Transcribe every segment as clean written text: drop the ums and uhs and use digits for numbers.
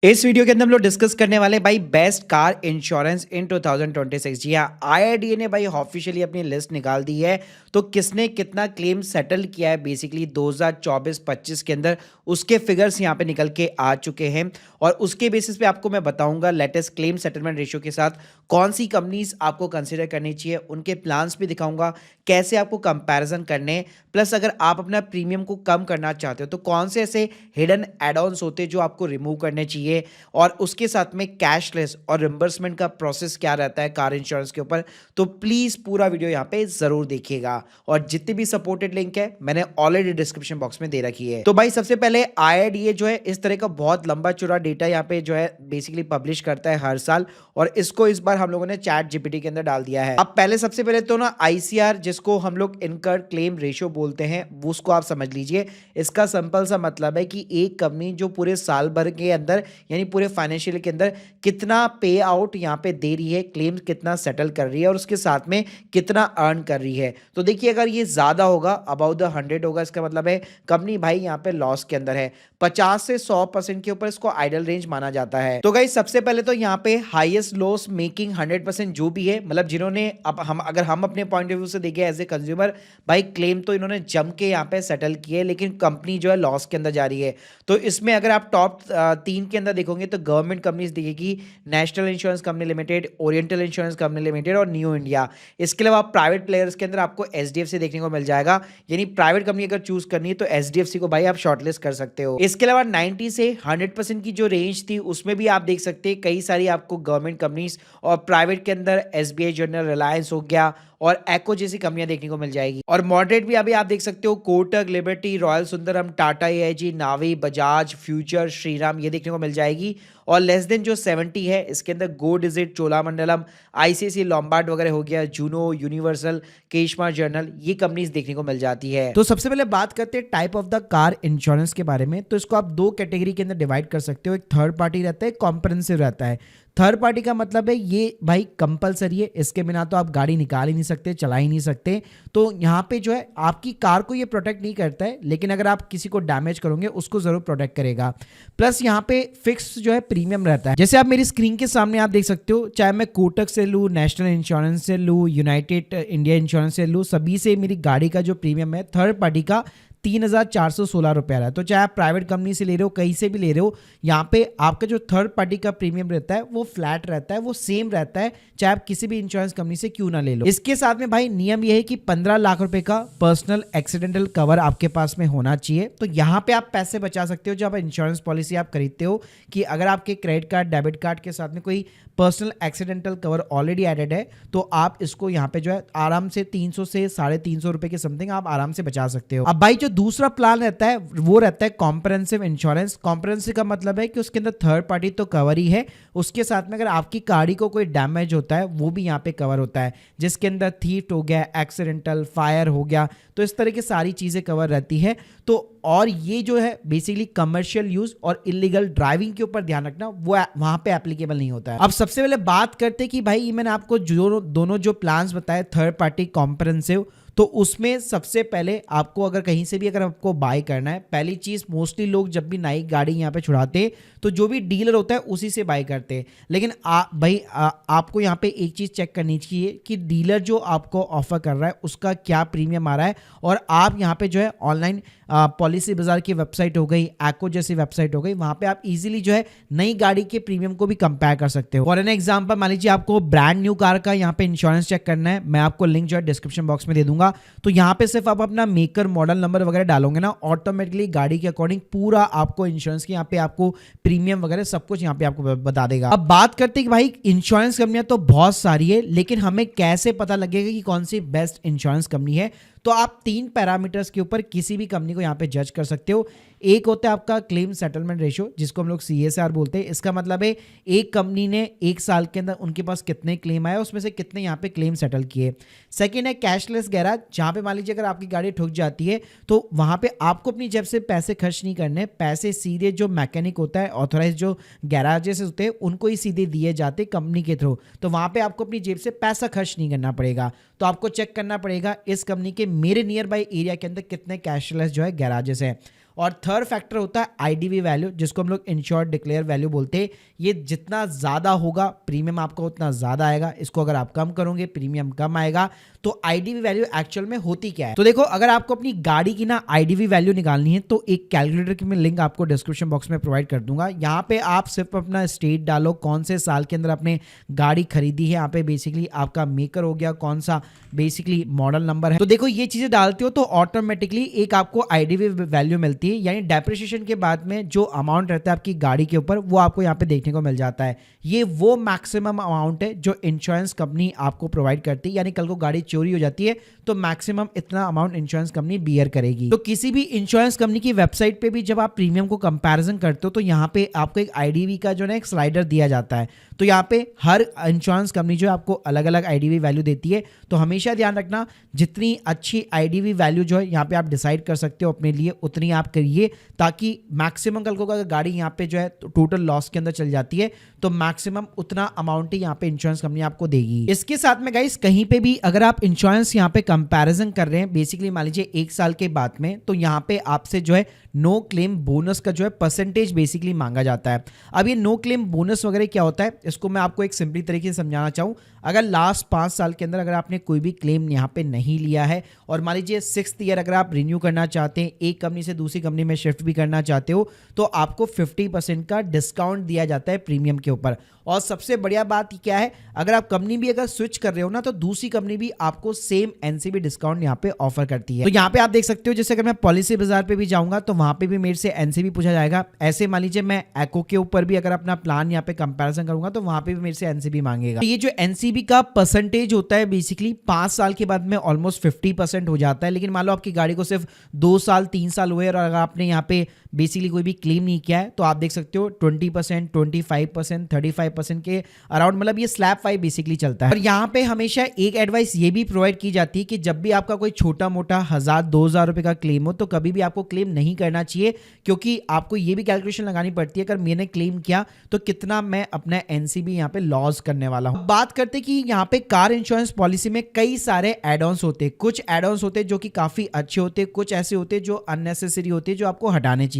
इस वीडियो के अंदर हम लोग डिस्कस करने वाले भाई बेस्ट कार इंश्योरेंस इन 2026। जी हाँ, आईआरडीए ने भाई ऑफिशियली अपनी लिस्ट निकाल दी है। तो किसने कितना क्लेम सेटल किया है बेसिकली 2024-25 के अंदर, उसके फिगर्स यहाँ पे निकल के आ चुके हैं। और उसके बेसिस पे आपको मैं बताऊंगा लेटेस्ट क्लेम सेटलमेंट रेशियो के साथ कौन सी कंपनीज आपको कंसिडर करनी चाहिए, उनके प्लान्स भी दिखाऊंगा, कैसे आपको कंपैरिजन करने, प्लस अगर आप अपना प्रीमियम को कम करना चाहते हो तो कौन से ऐसे हिडन एड ऑन्स होते हैं जो आपको रिमूव करने चाहिए, और उसके साथ में कैशलेस और रिम्बर्समेंट का प्रोसेस क्या रहता है कार इंश्योरेंस के ऊपर। तो प्लीज पूरा वीडियो यहाँ पे जरूर देखिएगा। और जितनी भी सपोर्टेड लिंक है मैंने ऑलरेडी डिस्क्रिप्शन बॉक्स में दे रखी है। तो भाई सबसे पहले आईआरडीए जो है इस तरह का बहुत लंबा चौड़ा डेटा यहाँ पे जो है बेसिकली पब्लिश करता है हर साल, और इसको इस बार हम लोगों ने चैट जीपीटी के अंदर डाल दिया है। अब पहले सबसे पहले तो ना आईसीआर, जिसको हम लोग इनकर्ड क्लेम रेशियो बोलते हैं, वो उसको आप समझ लीजिए। इसका सिंपल सा मतलब है कि एक कंपनी जो पूरे साल भर के अंदर यानी पूरे फाइनेंशियल के अंदर कितना पे आउट यहाँ पे दे रही है, क्लेम कितना सेटल कर रही है और उसके साथ में कितना अर्न कर रही है। तो देखिए अगर ये ज्यादा होगा, अबाउट द 100 होगा, इसका मतलब है कंपनी भाई यहाँ पे लॉस के अंदर है। 50 से 100% के ऊपर इसको आइडल रेंज माना जाता है। तो गाइस सबसे पहले तो यहाँ पे हाईएस्ट लॉस मेकिंग 100% जो भी है, मतलब जिन्होंने अब हम अपने पॉइंट ऑफ व्यू से देखें एज ए कंज्यूमर, भाई क्लेम तो इन्होंने जम के यहाँ पे सेटल किए, लेकिन कंपनी जो है लॉस के अंदर जा रही है। तो इसमें अगर आप टॉप 3 के अंदर देखोगे तो गवर्नमेंट कंपनीज दिखेगी, national insurance company limited, oriental insurance company limited और न्यू इंडिया। इसके अलावा प्राइवेट प्लेयर्स के अंदर आपको एचडीएफसी देखने को मिल जाएगा, यानी प्राइवेट कंपनी अगर चूज करनी है तो एचडीएफसी को भाई आप शॉर्टलिस्ट कर सकते हो। इसके अलावा 90 से 100% की जो रेंज थी उसमें भी आप देख सकते हैं कई सारी आपको गवर्नमेंट कंपनीज, और प्राइवेट के अंदर एसबीआई जनरल, रिलायंस हो गया और एको जैसी कंपनियां देखने को मिल जाएगी। और मॉडरेट भी अभी आप देख सकते हो Kotak, Liberty, Royal Sundaram, Tata AIG, Navi, Bajaj, Future, Shriram, ये देखने को मिल जाएगी। और लेस देन जो 70 है इसके अंदर गो डिजिट, चोलामंडलम, आईसीआईसी लॉम्बार्ड वगैरह हो गया, जूनो, यूनिवर्सल, केशमा जर्नल, ये कंपनीज देखने को मिल जाती है। तो सबसे पहले बात करते हैं type of the car insurance के बारे में। तो इसको आप दो कैटेगरी के अंदर डिवाइड कर सकते हो, एक थर्ड पार्टी रहता है, कॉम्प्रिहेंसिव रहता है। थर्ड पार्टी का मतलब है ये भाई कंपलसरी है, इसके बिना तो आप गाड़ी निकाल ही नहीं सकते, चला ही नहीं सकते। तो यहाँ पे जो है आपकी कार को ये प्रोटेक्ट नहीं करता है, लेकिन अगर आप किसी को डैमेज करोगे उसको जरूर प्रोटेक्ट करेगा। प्लस यहाँ पे फिक्स जो है प्रीमियम रहता है। जैसे आप मेरी स्क्रीन के सामने आप देख सकते हो, चाहे मैं कोटक से लूँ, नेशनल इंश्योरेंस से लूँ, यूनाइटेड इंडिया इंश्योरेंस से लूँ, सभी से मेरी गाड़ी का जो प्रीमियम है थर्ड पार्टी का 3,416 रुपया है। तो चाहे आप प्राइवेट कंपनी से ले रहे हो, कहीं से भी ले रहे हो, यहाँ पे आपका जो थर्ड पार्टी का प्रीमियम रहता है वो फ्लैट रहता है, वो सेम रहता है, चाहे आप किसी भी इंश्योरेंस कंपनी से क्यों ना ले लो। इसके साथ में भाई नियम यह है कि 15 लाख रुपए का पर्सनल एक्सीडेंटल कवर आपके पास में होना चाहिए। तो यहाँ पे आप पैसे बचा सकते हो जब इंश्योरेंस पॉलिसी आप खरीदते हो, कि अगर आपके क्रेडिट कार्ड, डेबिट कार्ड के साथ में कोई personal accidental cover already added है तो आप इसको यहाँ पे जो है आराम से 300 से 350 रुपए के समथिंग आप आराम से बचा सकते हो। अब भाई जो दूसरा प्लान रहता है वो रहता है कॉम्प्रिहेंसिव इंश्योरेंस। कॉम्प्रिहेंसिव का मतलब है कि उसके अंदर थर्ड पार्टी तो कवर ही है, उसके साथ में अगर आपकी गाड़ी को कोई डैमेज होता है वो भी यहाँ पे कवर होता है, जिसके अंदर थीफ्ट हो गया, एक्सीडेंटल, फायर हो गया, तो इस तरह की सारी चीजें कवर रहती है। तो और ये जो है बेसिकली कमर्शियल यूज और इलीगल ड्राइविंग के ऊपर ध्यान रखना, वो वहां पे एप्लीकेबल नहीं होता है। अब सबसे पहले बात करते हैं कि भाई मैंने आपको जो दोनों जो प्लान्स बताए, थर्ड पार्टी, कॉम्प्रिहेंसिव, तो उसमें सबसे पहले आपको अगर कहीं से भी अगर आपको बाय करना है, पहली चीज मोस्टली लोग जब भी नई गाड़ी यहाँ पे छुड़ाते तो जो भी डीलर होता है उसी से बाय करते हैं। लेकिन आपको यहाँ पे एक चीज चेक करनी चाहिए कि डीलर जो आपको ऑफर कर रहा है उसका क्या प्रीमियम आ रहा है, और आप यहाँ पे जो है ऑनलाइन पॉलिसी बाजार की वेबसाइट हो गई, एको जैसी वेबसाइट हो गई, वहां पे आप इजीली जो है नई गाड़ी के प्रीमियम को भी कंपेयर कर सकते हो। फॉर एन एग्जांपल मान लीजिए आपको ब्रांड न्यू कार का यहाँ पे इंश्योरेंस चेक करना है, मैं आपको लिंक जो है डिस्क्रिप्शन बॉक्स में दे दूंगा। तो यहाँ पे सिर्फ आप अपना मेकर, मॉडल नंबर वगैरह डालोगे ना, ऑटोमेटिकली गाड़ी के अकॉर्डिंग पूरा आपको इंश्योरेंस की यहाँ पे आपको प्रीमियम वगैरह सब कुछ यहाँ पे आपको बता देगा। अब बात करते हैं कि भाई इंश्योरेंस कंपनियां तो बहुत सारी है, लेकिन हमें कैसे पता लगेगा कि कौन सी बेस्ट इंश्योरेंस कंपनी है। तो आप 3 पैरामीटर्स के ऊपर किसी भी कंपनी को यहाँ पे जज कर सकते हो। एक होता है आपका क्लेम सेटलमेंट रेशियो, जिसको हम लोग सीएसआर बोलते हैं। इसका मतलब है एक कंपनी ने एक साल के अंदर उनके पास कितने क्लेम आए, उसमें से कितने यहाँ पे क्लेम सेटल किए। सेकेंड है कैशलेस गैराज, जहाँ पे मान लीजिए अगर आपकी गाड़ी ठुक जाती है तो वहाँ पे आपको अपनी जेब से पैसे खर्च नहीं करने, पैसे सीधे जो मैकेनिक होता है, ऑथोराइज जो गैराजेस होते हैं उनको ही सीधे दिए जाते कंपनी के थ्रू। तो वहाँ पे आपको अपनी जेब से पैसा खर्च नहीं करना पड़ेगा। तो आपको चेक करना पड़ेगा इस कंपनी के मेरे नियर बाई एरिया के अंदर कितने कैशलेस जो है गैराजेस हैं। और थर्ड फैक्टर होता है आईडीवी वैल्यू, जिसको हम लोग इंश्योर्ड डिक्लेयर वैल्यू बोलते हैं। ये जितना ज़्यादा होगा प्रीमियम आपका उतना ज़्यादा आएगा, इसको अगर आप कम करोगे प्रीमियम कम आएगा। तो आईडीवी वैल्यू एक्चुअल में होती क्या है? तो देखो, अगर आपको अपनी गाड़ी की ना आईडीवी वैल्यू निकालनी है तो एक कैलकुलेटर की मैं लिंक आपको डिस्क्रिप्शन बॉक्स में प्रोवाइड कर दूंगा। यहाँ पे आप सिर्फ अपना स्टेट डालो, कौन से साल के अंदर आपने गाड़ी खरीदी है, यहाँ पे बेसिकली आपका मेकर हो गया, कौन सा बेसिकली मॉडल नंबर है। तो देखो, ये चीजें डालते हो तो ऑटोमेटिकली एक आपको आईडीवी वैल्यू मिलती है, यानी डेप्रिसिएशन के बाद में जो अमाउंट रहता है आपकी गाड़ी के ऊपर वो आपको यहाँ पे देखने को मिल जाता है। ये वो मैक्सिमम अमाउंट है जो इंश्योरेंस कंपनी आपको प्रोवाइड करती है, यानी कल को गाड़ी चोरी हो जाती है तो मैक्सिमम इतना अमाउंट इंश्योरेंस कंपनी बियर करेगी। तो किसी भी इंश्योरेंस कंपनी की वेबसाइट पे भी जब आप प्रीमियम को कंपैरिजन करते हो तो यहाँ पे आपको एक आईडीवी का जो है एक स्लाइडर दिया जाता है। तो यहाँ पे हर इंश्योरेंस कंपनी जो है आपको अलग अलग आईडीवी वैल्यू देती है। तो हमेशा ध्यान रखना, जितनी अच्छी आईडीवी वैल्यू जो है यहाँ पे आप डिसाइड कर सकते हो अपने लिए, उतनी आप करिए, ताकि मैक्सिमम कल को अगर गाड़ी यहाँ पे जो है टोटल लॉस के अंदर चल जाती है तो मैक्सिमम उतना अमाउंट ही यहाँ पे इंश्योरेंस कंपनी आपको देगी। इसके साथ में गाइस, कहीं पे भी अगर आप इंश्योरेंस यहाँ पे कंपैरिजन कर रहे हैं बेसिकली मान लीजिए 1 साल के बाद में, तो यहाँ पे आपसे जो है नो क्लेम बोनस का जो है परसेंटेज बेसिकली मांगा जाता है। अब ये नो क्लेम बोनस वगैरह क्या होता है, इसको मैं आपको एक सिंपली तरीके से समझाना चाहूँ। अगर लास्ट 5 साल के अंदर अगर आपने कोई भी क्लेम यहाँ पे नहीं लिया है और मान लीजिए 6th ईयर अगर आप रिन्यू करना चाहते हैं, एक कंपनी से दूसरी कंपनी में शिफ्ट भी करना चाहते हो, तो आपको 50% का डिस्काउंट दिया जाता है प्रीमियम के ऊपर। और सबसे बढ़िया बात क्या है, अगर आप कंपनी भी अगर स्विच कर रहे हो ना तो दूसरी कंपनी भी आपको सेम एनसीबी डिस्काउंट यहाँ पे ऑफर करती है। तो यहाँ पे आप देख सकते हो, जैसे अगर मैं पॉलिसी बाजार पे भी जाऊंगा तो वहां पे भी मेरे से एनसीबी पूछा जाएगा। ऐसे मान लीजिए मैं एको के ऊपर भी अगर अपना प्लान यहाँ पे कंपैरिजन करूंगा तो वहां पे भी मेरे से एनसीबी मांगेगा। तो ये जो एनसीबी का परसेंटेज होता है बेसिकली 5 साल के बाद में ऑलमोस्ट 50% हो जाता है। लेकिन मान लो आपकी गाड़ी को सिर्फ 2 साल 3 साल हुए और अगर आपने यहाँ पे बेसिकली कोई भी क्लेम नहीं किया है तो आप देख सकते हो 20%, 25%, 35% के अराउंड, मतलब ये स्लैब 5 बेसिकली चलता है। और यहाँ पे हमेशा एक एडवाइस ये भी प्रोवाइड की जाती है कि जब भी आपका कोई छोटा मोटा 1000-2000 रुपए का क्लेम हो तो कभी भी आपको क्लेम नहीं करना चाहिए, क्योंकि आपको ये भी कैलकुलेशन लगानी पड़ती है अगर मैंने क्लेम किया तो कितना मैं अपना एनसीबी यहाँ पे लॉस करने वाला हूँ। बात करते हैं कि यहाँ पे कार इंश्योरेंस पॉलिसी में कई सारे एड ऑन्स होते हैं। कुछ एड ऑन्स होते हैं जो कि काफी अच्छे होते हैं, कुछ ऐसे होते हैं जो अननेसेसरी होते हैं जो आपको हटाने चाहिए।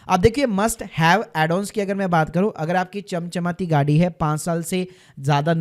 अब देखिए, मस्ट हैव एड ऑन्स की अगर मैं बात करूं, अगर आपकी चमचमाती गाड़ी है, 5 साल से ज्यादा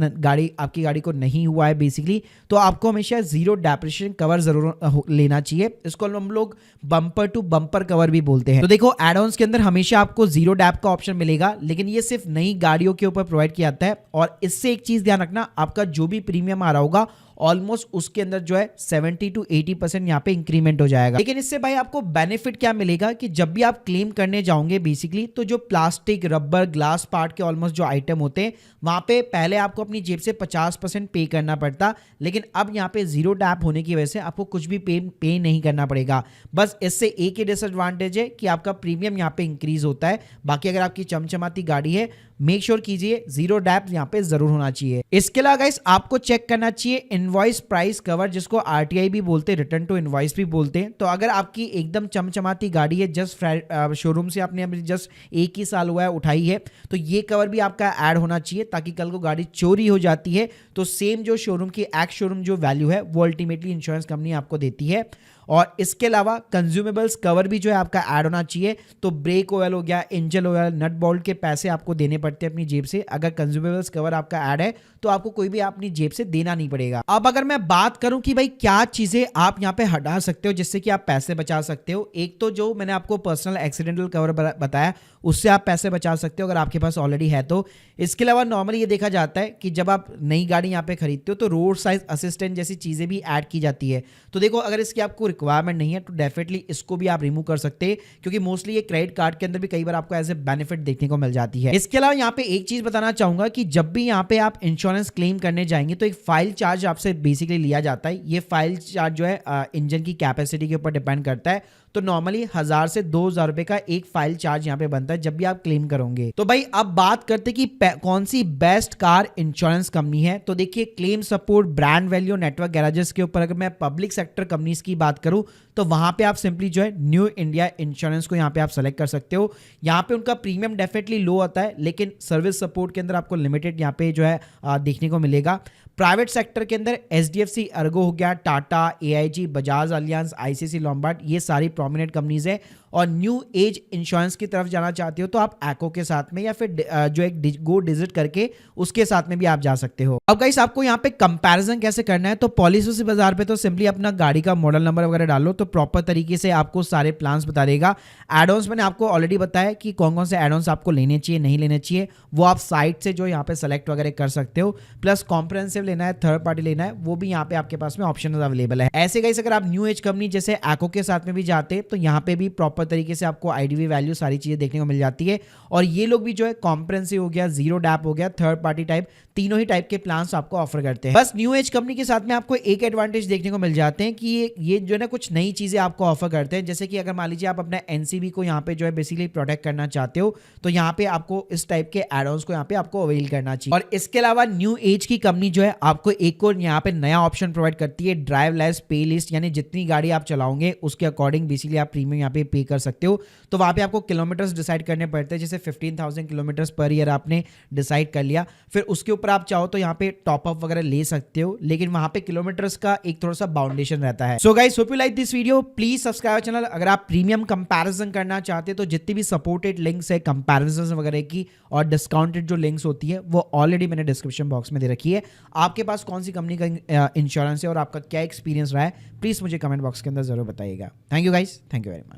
आपकी गाड़ी को नहीं हुआ है बेसिकली, तो आपको हमेशा जीरो डेप्रिसिएशन कवर जरूर लेना चाहिए। इसको हम लोग बम्पर टू बम्पर कवर भी बोलते हैं। तो देखो, एड ऑन्स के अंदर हमेशा आपको जीरो डैप का ऑप्शन मिलेगा, लेकिन ये सिर्फ नई गाड़ियों के ऊपर प्रोवाइड किया जाता है। और इससे एक चीज ध्यान रखना, आपका जो भी प्रीमियम आ रहा होगा ऑलमोस्ट उसके अंदर जो है 70 to 80% यहाँ पे इंक्रीमेंट हो जाएगा। लेकिन इससे भाई आपको बेनिफिट क्या मिलेगा कि जब भी आप क्लेम करने जाओगे बेसिकली, तो जो प्लास्टिक, रबर, ग्लास पार्ट के ऑलमोस्ट जो आइटम होते हैं वहां पे पहले आपको अपनी जेब से 50% पे करना पड़ता, लेकिन अब यहाँ पे जीरो डैप होने की वजह से आपको कुछ भी पे नहीं करना पड़ेगा। बस इससे एक ही डिसएडवांटेज है कि आपका प्रीमियम यहाँ पे इंक्रीज होता है। बाकी अगर आपकी चमचमाती गाड़ी है, मेक श्योर कीजिए जीरो डैप यहाँ पे जरूर होना चाहिए। इसके अलावा गाइस आपको चेक करना चाहिए इनवॉइस प्राइस कवर, जिसको आरटीआई भी बोलते हैं, रिटर्न टू इनवॉइस भी बोलते हैं। तो अगर आपकी एकदम चमचमाती गाड़ी है, जस्ट शोरूम से आपने अभी जस्ट 1 ही साल हुआ है उठाई है, तो ये कवर भी आपका ऐड होना चाहिए, ताकि कल को गाड़ी चोरी हो जाती है तो सेम जो शोरूम की एक्स शोरूम जो वैल्यू है वो अल्टीमेटली इंश्योरेंस कंपनी आपको देती है। और इसके अलावा कंज्यूमेबल्स कवर भी जो है आपका ऐड होना चाहिए। तो ब्रेक ऑयल हो गया, इंजन ऑयल, नट बोल्ट के पैसे आपको देने पड़ते हैं अपनी जेब से। अगर कंज्यूमेबल्स कवर आपका ऐड है तो आपको कोई भी अपनी जेब से देना नहीं पड़ेगा। अब अगर मैं बात करूं कि भाई क्या चीजें आप यहाँ पे हटा सकते हो जिससे कि आप पैसे बचा सकते हो, एक तो जो मैंने आपको पर्सनल एक्सीडेंटल कवर बताया उससे आप पैसे बचा सकते हो अगर आपके पास ऑलरेडी है तो। इसके अलावा नॉर्मली ये देखा जाता है कि जब आप नई गाड़ी यहाँ पे खरीदते हो तो रोड साइड असिस्टेंट जैसी चीजें भी ऐड की जाती है। तो देखो, अगर इसकी आपको रिक्वायरमेंट नहीं है तो डेफिनेटली इसको भी आप रिमूव कर सकते हैं, क्योंकि मोस्टली ये क्रेडिट कार्ड के अंदर भी कई बार आपको एज ए बेनिफिट देखने को मिल जाती है। इसके अलावा यहाँ पे एक चीज बताना चाहूंगा कि जब भी यहाँ पे आप इंश्योरेंस क्लेम करने जाएंगे तो एक फाइल चार्ज आपसे बेसिकली लिया जाता है। ये फाइल चार्ज जो है इंजन की कैपेसिटी के ऊपर डिपेंड करता है। तो नॉर्मली 1000 से 2000 रुपए का एक फाइल चार्ज यहाँ पे बनता है जब भी आप क्लेम करोगे। तो भाई अब बात करते कि कौन सी बेस्ट कार इंश्योरेंस कंपनी है। तो देखिए, claim support, brand value, network garages के ऊपर अगर मैं पब्लिक सेक्टर कंपनीज की बात करूं तो वहां पे आप सिंपली जो है न्यू इंडिया इंश्योरेंस को यहाँ पे आप सेलेक्ट कर सकते हो। यहाँ पे उनका प्रीमियम डेफिनेटली लो आता है, लेकिन सर्विस सपोर्ट के अंदर आपको लिमिटेड यहाँ पे जो है देखने को मिलेगा। प्राइवेट सेक्टर के अंदर एचडीएफसी अर्गो हो गया, Tata, AIG, Bajaj alliance, ICC Lombard, ये सारी प्रोमिनेंट कंपनीज है। और न्यू एज इंश्योरेंस की तरफ जाना चाहते हो तो आप एको के साथ में या फिर जो एक गो डिजिट करके उसके साथ में भी आप जा सकते हो। अब गाइस आपको यहाँ पे कंपैरिजन कैसे करना है, तो पॉलिसी बाजार पे तो सिंपली अपना गाड़ी का मॉडल नंबर वगैरह डालो तो प्रॉपर तरीके से आपको सारे प्लान्स बता देगा। एड-ऑन्स मैंने आपको ऑलरेडी बताया कि कौन कौन से एड-ऑन्स आपको लेने चाहिए नहीं लेने चाहिए, वो आप साइट से जो यहाँ पे सेलेक्ट वगैरह कर सकते हो। प्लस कॉम्प्रिहेंसिव लेना है, थर्ड पार्टी लेना है, वो भी यहाँ पे आपके पास में ऑप्शन अवेलेबल है। ऐसे गाइस अगर आप न्यू एज कंपनी जैसे एको के साथ में भी जाते तो यहाँ पे भी प्रॉपर तरीके से आपको आईडीवी वैल्यू सारी चीजें देखने को मिल जाती है। और ये लोग भी जो है कॉम्प्रिहेंसिव हो गया, जीरो डैप हो गया, थर्ड पार्टी टाइप, तीनों ही टाइप के प्लान्स आपको ऑफर करते हैं। बस न्यू एज कंपनी के साथ में आपको एक एडवांटेज देखने को मिल जाते हैं कि ये जो है ना कुछ नई चीजें आपको ऑफर करते हैं। जैसे कि अगर मान लीजिए आप अपना एनसीबी को यहाँ पे जो है बेसिकली प्रोटेक्ट करना चाहते हो तो यहाँ पे आपको इस टाइप के एड-ऑन्स को यहाँ पे आपको अवेल करना चाहिए। और इसके अलावा न्यू एज की कंपनी जो है आपको एक और यहाँ पे नया ऑप्शन प्रोवाइड करती है, ड्राइव लेस पे लिस्ट, यानी जितनी गाड़ी आप चलाओगे उसके अकॉर्डिंग बेसिकली आप प्रीमियम यहाँ पे पे कर सकते हो। तो वहाँ पे आपको किलोमीटर्स डिसाइड करने पड़ते हैं, जैसे 15,000 किलोमीटर्स पर ईयर आपने डिसाइड कर लिया, फिर उसके ऊपर आप चाहो तो यहाँ पे टॉप अप वगैरह ले सकते हो, लेकिन वहाँ पे किलोमीटर्स का एक थोड़ा सा बाउंडेशन रहता है। So guys hope you like this video, please subscribe channel. अगर आप प्रीमियम कंपैरिजन करना चाहते हैं तो जितनी भी सपोर्टेड लिंक्स है कंपैरिजन वगैरह की और डिस्काउंटेड जो लिंक्स होती है वो ऑलरेडी मैंने डिस्क्रिप्शन बॉक्स में दे रखी है। आपके पास कौन सी कंपनी का इंश्योरेंस है और आपका क्या एक्सपीरियंस रहा है, प्लीज मुझे कमेंट बॉक्स के अंदर जरूर बताइएगा। Thank you guys, thank you very much.